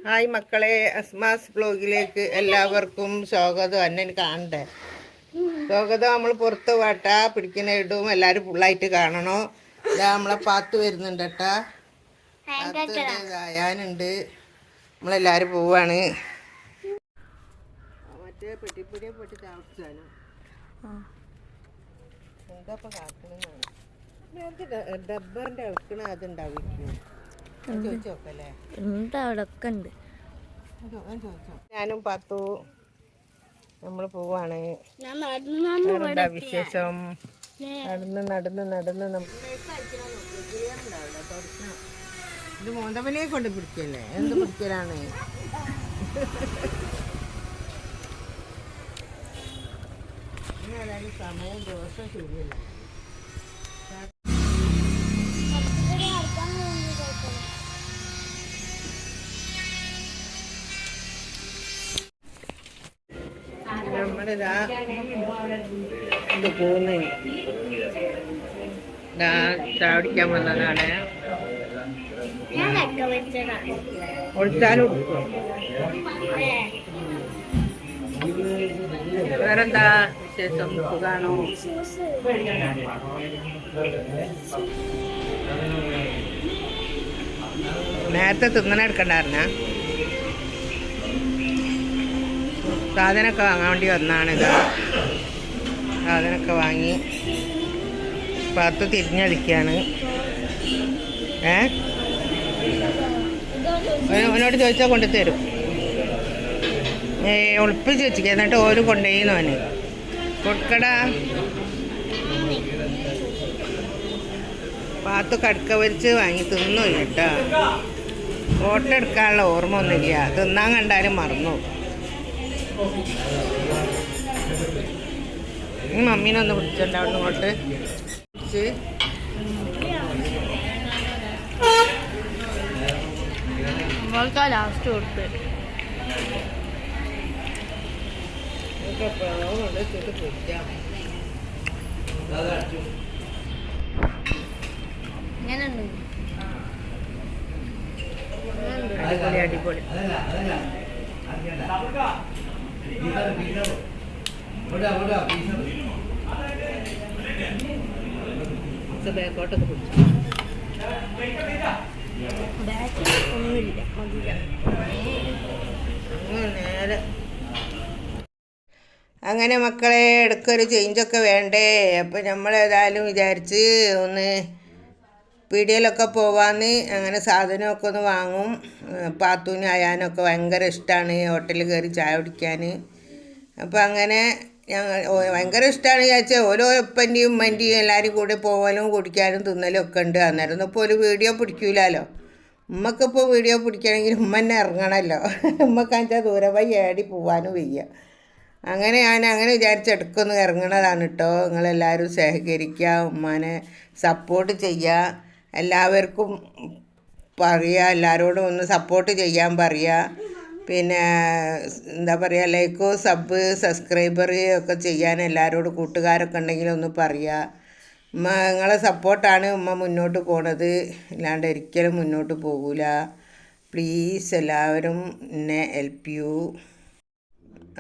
Hi മക്കളെ, അസ്മാസ് ബ്ലോഗിലേക്ക് എല്ലാവർക്കും സ്വാഗതം. എന്നെ കാണണ്ടേ? സ്വാഗതം. നമ്മൾ പുറത്ത് വാട്ടാ പിടിക്കുന്ന ഇടും, എല്ലാവരും ഫുള്ളായിട്ട് കാണണോ. ഇതാ നമ്മളെ പാത്ത് വരുന്നുണ്ട് കേട്ടാ, ഞാനുണ്ട്, നമ്മളെല്ലാവരും പോവാണ്. മറ്റേ പെട്ടിപ്പൊടിയെ പൊട്ടി താമസിച്ചാണ് എന്താ കാക്കണെന്നാണ് ഡബ്ബറിൻ്റെ ഇളക്കണ അതുണ്ടാവില്ല. ഞാനും പാത്തു നമ്മൾ പോവാണ്. വിശേഷം നടന്ന് ഇത് മോന്തമനെ കൊണ്ട് പിടിക്കല്ലേ? എന്ത് പിടിക്കലാണ്? ഏതായാലും സമയം ദിവസം ശരിയല്ല. നമ്മളിതാ ഇത് പോകുന്ന ചാടിക്കാൻ വന്നതാണ്. ഒളിച്ചാലും വേറെന്താ വിശേഷം? സുഖാണോ? നേരത്തെ തിന്നണെടുക്കണ്ടായിരുന്ന സാധനമൊക്കെ വാങ്ങാൻ വേണ്ടി വന്നാണിത്. സാധനമൊക്കെ വാങ്ങി പാത്തു തിരിഞ്ഞടിക്കുകയാണ്. അവനോട് ചോദിച്ചാൽ കൊണ്ടുതരും. ഒളിപ്പിച്ച് വെച്ചിരിക്കുക, എന്നിട്ട് ഓര് കൊണ്ടുപോയിന്നവന് കൊടുക്കടാ. പാത്തു കടുക്ക വരിച്ച് വാങ്ങി തിന്നു കേട്ടോ. ഫോട്ടോ എടുക്കാനുള്ള ഓർമ്മ ഒന്നുമില്ല, തിന്നാൻ കണ്ടാലും മറന്നു. ഈ മമ്മീനൊന്ന് പിടിച്ചിട്ടുണ്ട് അവിടെ ഇങ്ങോട്ട് പിടിച്ച്. ലാസ്റ്റ് കൊടുത്ത് അടിപൊളി അടിപൊളി. ബാക്കോട്ടൊക്കെ പിടിച്ചു. നേരെ അങ്ങനെ മക്കളെ, ഇടയ്ക്കൊരു ചേഞ്ചൊക്കെ വേണ്ടേ? അപ്പം നമ്മളേതായാലും വിചാരിച്ച് ഒന്ന് പീടികയിലൊക്കെ പോവാന്ന്. അങ്ങനെ സാധനമൊക്കെ ഒന്ന് വാങ്ങും. പാത്തൂനും അയാനൊക്കെ ഭയങ്കര ഇഷ്ടമാണ് ഹോട്ടലിൽ കയറി ചായ കുടിക്കാൻ. അപ്പം അങ്ങനെ ഞങ്ങൾ ഭയങ്കര ഇഷ്ടമാണ് വിചാരിച്ചാൽ ഓരോ ഒപ്പൻ്റെയും ഉമ്മൻ്റെയും എല്ലാവരും കൂടെ പോകാനും കുടിക്കാനും തിന്നലും ഒക്കെ ഉണ്ട്. അന്നേരം ഇപ്പോൾ ഒരു വീഡിയോ പിടിക്കൂലല്ലോ. ഉമ്മക്കിപ്പോൾ വീഡിയോ പിടിക്കണമെങ്കിൽ ഉമ്മ തന്നെ ഇറങ്ങണമല്ലോ. ഉമ്മക്കാച്ചാൽ ദൂരെ പോയി ഏടി പോകാനും വയ്യ. അങ്ങനെ അങ്ങനെ വിചാരിച്ച് ഇടയ്ക്കൊന്ന് ഇറങ്ങണതാണ് കേട്ടോ. നിങ്ങളെല്ലാവരും സഹകരിക്കുക, ഉമ്മാനെ സപ്പോർട്ട് ചെയ്യുക, എല്ലാവർക്കും പറയുക, എല്ലാവരോടും ഒന്ന് സപ്പോർട്ട് ചെയ്യാൻ പറയുക. പിന്നെ എന്താ പറയുക, ലൈക്കോ സബ് സബ്സ്ക്രൈബർ ഒക്കെ ചെയ്യാൻ എല്ലാവരോടും കൂട്ടുകാരൊക്കെ ഉണ്ടെങ്കിൽ ഒന്ന് പറയുക. ഉമ്മ നിങ്ങളെ സപ്പോർട്ടാണ് ഉമ്മ മുന്നോട്ട് പോണത്, അല്ലാണ്ട് ഒരിക്കലും മുന്നോട്ട് പോകില്ല. പ്ലീസ് എല്ലാവരും എന്നെ ഹെൽപ്പ് യു.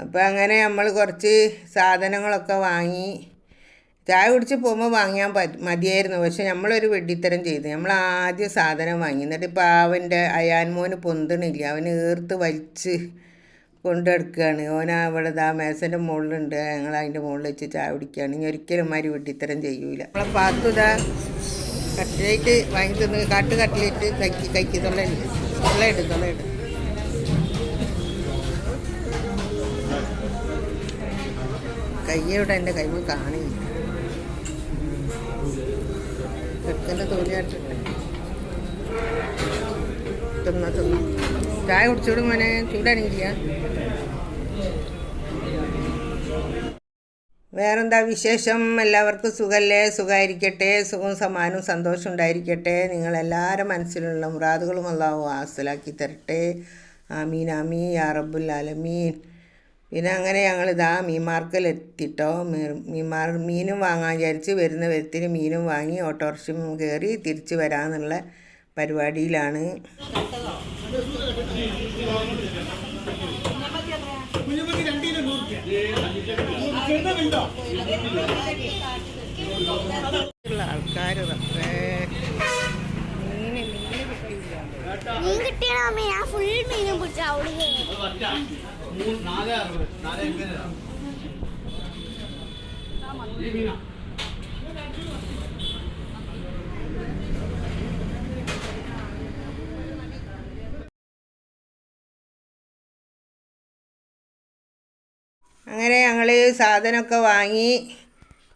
അപ്പോൾ അങ്ങനെ നമ്മൾ കുറച്ച് സാധനങ്ങളൊക്കെ വാങ്ങി. ചായ കുടിച്ച് പോകുമ്പോൾ വാങ്ങിയാൽ മതിയായിരുന്നു, പക്ഷെ നമ്മളൊരു വെട്ടിത്തരം ചെയ്തു. നമ്മൾ ആദ്യം സാധനം വാങ്ങി, എന്നിട്ട് ഇപ്പോൾ അവൻ്റെ അയാൻമോന് പൊന്തണില്ല, അവന് ഏർത്ത് വലിച്ച് കൊണ്ടെടുക്കുകയാണ്. ഓന അവിടെ ആ മേശൻ്റെ മുകളിലുണ്ട്, ഞങ്ങൾ അതിൻ്റെ മുകളിൽ വെച്ച് ചായ കുടിക്കുകയാണ്. ഇനി ഒരിക്കലും മാതിരി വെട്ടിത്തരം ചെയ്യൂല. നമ്മളെ പാത്തു ഇതാ കട്ട്ലേറ്റ് വാങ്ങി തിന്ന്, കട്ട്ലേറ്റ് കൈക്ക് തൊള്ളയിട് കയ്യോടെ എൻ്റെ കൈ കാണില്ല. ചെക്കൻ്റെ തോന്നിയായിട്ടുണ്ട്. തിന്നു ചായ കുടിച്ചോടും മോനെ, ചൂടാണെങ്കില്ല. വേറെന്താ വിശേഷം? എല്ലാവർക്കും സുഖമല്ലേ? സുഖമായിരിക്കട്ടെ, സുഖവും സമാനവും സന്തോഷം ഉണ്ടായിരിക്കട്ടെ. നിങ്ങളെല്ലാവരും മനസ്സിലുള്ള മുറാദുകളും അല്ലാഹു ഹാസിലാക്കി തരട്ടെ. ആമീൻ ആമീൻ യാ റബ്ബുൽ ആലമീൻ. പിന്നെ അങ്ങനെ ഞങ്ങളിതാ മീൻ മാർക്കറ്റിലെത്തിട്ടോ. മീനും വാങ്ങാൻ വിചാരിച്ച് വരുന്ന വരത്തിന് മീനും വാങ്ങി ഓട്ടോറിക്ഷ കയറി തിരിച്ച് വരാമെന്നുള്ള പരിപാടിയിലാണ്. ആൾക്കാർ മീൻ കിട്ടിയാ ഞാൻ ഫുൾ മീനും പിടിച്ച അങ്ങനെ ഞങ്ങൾ സാധനമൊക്കെ വാങ്ങി.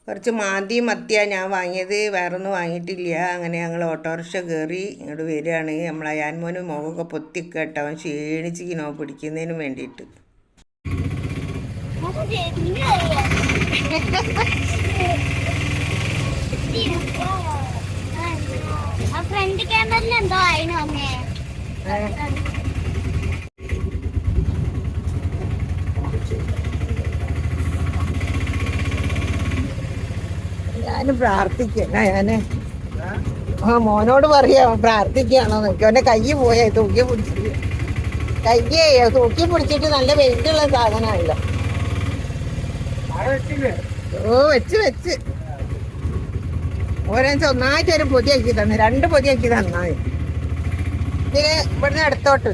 കുറച്ച് മാന്തി മത്തിയാണ് ഞാൻ വാങ്ങിയത്, വേറൊന്നും വാങ്ങിയിട്ടില്ല. അങ്ങനെ ഞങ്ങൾ ഓട്ടോറിക്ഷ കയറി ഇങ്ങോട്ട് വരികയാണ്. നമ്മളെ അയാൻമോനും മുഖമൊക്കെ പൊത്തിക്കട്ടോ, അവൻ ക്ഷീണിച്ചിരിക്കണോ പിടിക്കുന്നതിന് വേണ്ടിയിട്ട്. ഫ്രണ്ട് ക്യാമറയിൽ എന്തോ ആയിനോ അമ്മേ. ഞാൻ പ്രാർത്ഥിക്കണ മോനോട് പറയാ പ്രാർത്ഥിക്കുകയാണോ നോക്കി. അവൻ്റെ കൈ പോയാ തൂക്കി പിടിച്ചിട്ട്, കയ്യേ തൂക്കി പിടിച്ചിട്ട് നല്ല വെയിറ്റുള്ള സാധനമാണല്ലോ. ഓ വെച്ച് ഓരോന്ന് ഒന്നായിട്ട് ഒരു പൊതിയാക്കി തന്നെ, 2 പൊതിയാക്കി തന്നായി. ഇതിന് ഇവിടുന്ന് അടുത്തോട്ട്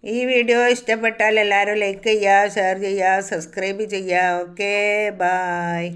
ഈ വീഡിയോ ഇഷ്ടപ്പെട്ടാൽ എല്ലാവരും ലൈക്ക് ചെയ്യുക, ഷെയർ ചെയ്യുക, സബ്സ്ക്രൈബ് ചെയ്യുക. Okay, bye.